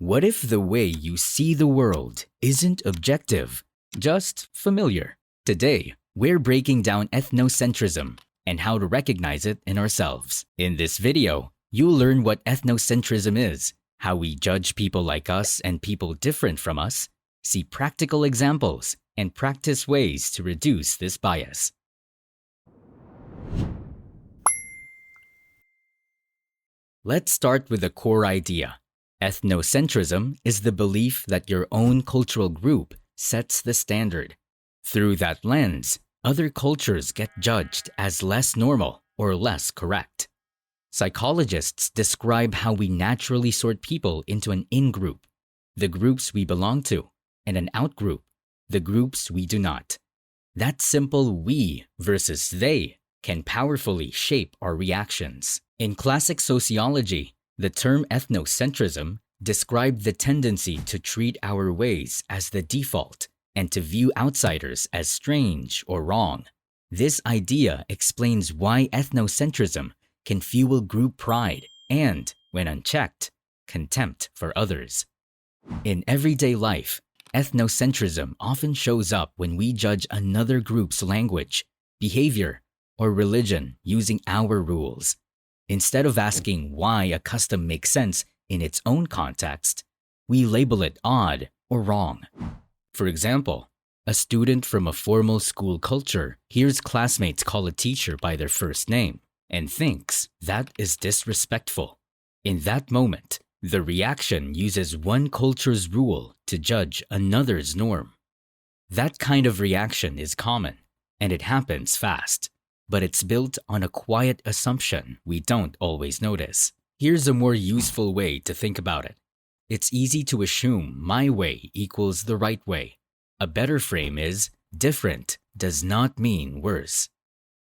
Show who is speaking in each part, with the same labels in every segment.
Speaker 1: What if the way you see the world isn't objective, just familiar? Today, we're breaking down ethnocentrism and how to recognize it in ourselves. In this video, you'll learn what ethnocentrism is, how we judge people like us and people different from us, see practical examples, and practice ways to reduce this bias. Let's start with the core idea. Ethnocentrism is the belief that your own cultural group sets the standard. Through that lens, other cultures get judged as less normal or less correct. Psychologists describe how we naturally sort people into an in-group, the groups we belong to, and an out-group, the groups we do not. That simple we versus they can powerfully shape our reactions. In classic sociology, the term ethnocentrism described the tendency to treat our ways as the default and to view outsiders as strange or wrong. This idea explains why ethnocentrism can fuel group pride and, when unchecked, contempt for others. In everyday life, ethnocentrism often shows up when we judge another group's language, behavior, or religion using our rules. Instead of asking why a custom makes sense in its own context, we label it odd or wrong. For example, a student from a formal school culture hears classmates call a teacher by their first name and thinks that is disrespectful. In that moment, the reaction uses one culture's rule to judge another's norm. That kind of reaction is common, and it happens fast. But it's built on a quiet assumption we don't always notice. Here's a more useful way to think about it. It's easy to assume my way equals the right way. A better frame is, different does not mean worse.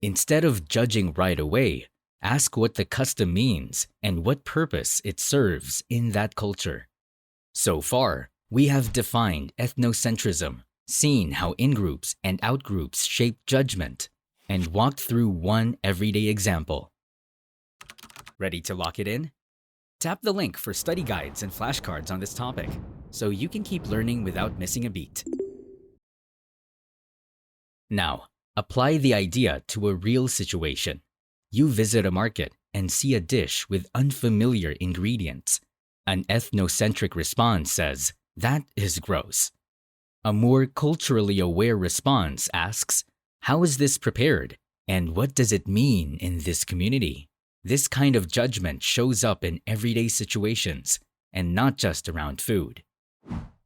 Speaker 1: Instead of judging right away, ask what the custom means and what purpose it serves in that culture. So far, we have defined ethnocentrism, seen how in-groups and out-groups shape judgment, and walked through one everyday example. Ready to lock it in? Tap the link for study guides and flashcards on this topic, so you can keep learning without missing a beat. Now, apply the idea to a real situation. You visit a market and see a dish with unfamiliar ingredients. An ethnocentric response says, "That is gross." A more culturally aware response asks, "How is this prepared? And what does it mean in this community?" This kind of judgment shows up in everyday situations and not just around food.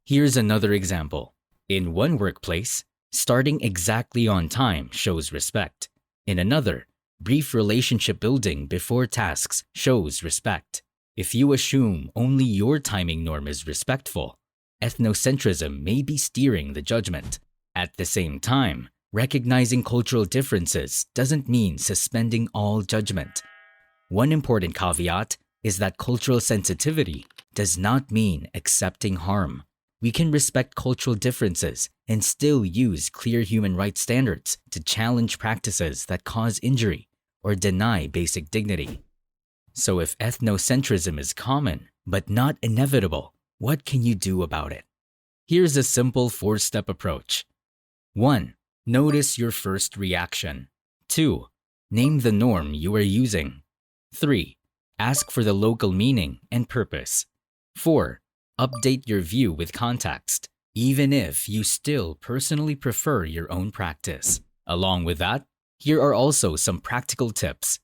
Speaker 1: Here's another example. In one workplace, starting exactly on time shows respect. In another, brief relationship building before tasks shows respect. If you assume only your timing norm is respectful, ethnocentrism may be steering the judgment. At the same time, recognizing cultural differences doesn't mean suspending all judgment. One important caveat is that cultural sensitivity does not mean accepting harm. We can respect cultural differences and still use clear human rights standards to challenge practices that cause injury or deny basic dignity. So if ethnocentrism is common but not inevitable, what can you do about it? Here's a simple 4-step approach. 1. Notice your first reaction. 2. Name the norm you are using. 3. Ask for the local meaning and purpose. 4. Update your view with context, even if you still personally prefer your own practice. Along with that, here are also some practical tips.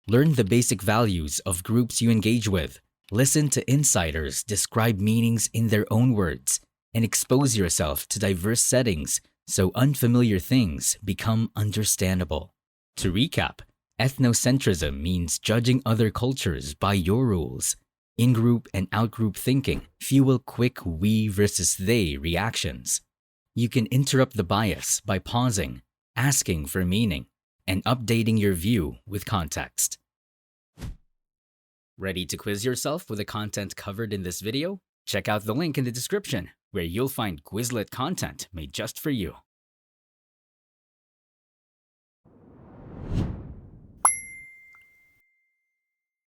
Speaker 1: Learn the basic values of groups you engage with. Listen to insiders describe meanings in their own words, and expose yourself to diverse settings so unfamiliar things become understandable. To recap, ethnocentrism means judging other cultures by your rules. In-group and out-group thinking fuel quick we versus they reactions. You can interrupt the bias by pausing, asking for meaning, and updating your view with context. Ready to quiz yourself with the content covered in this video? Check out the link in the description, where you'll find Quizlet content made just for you.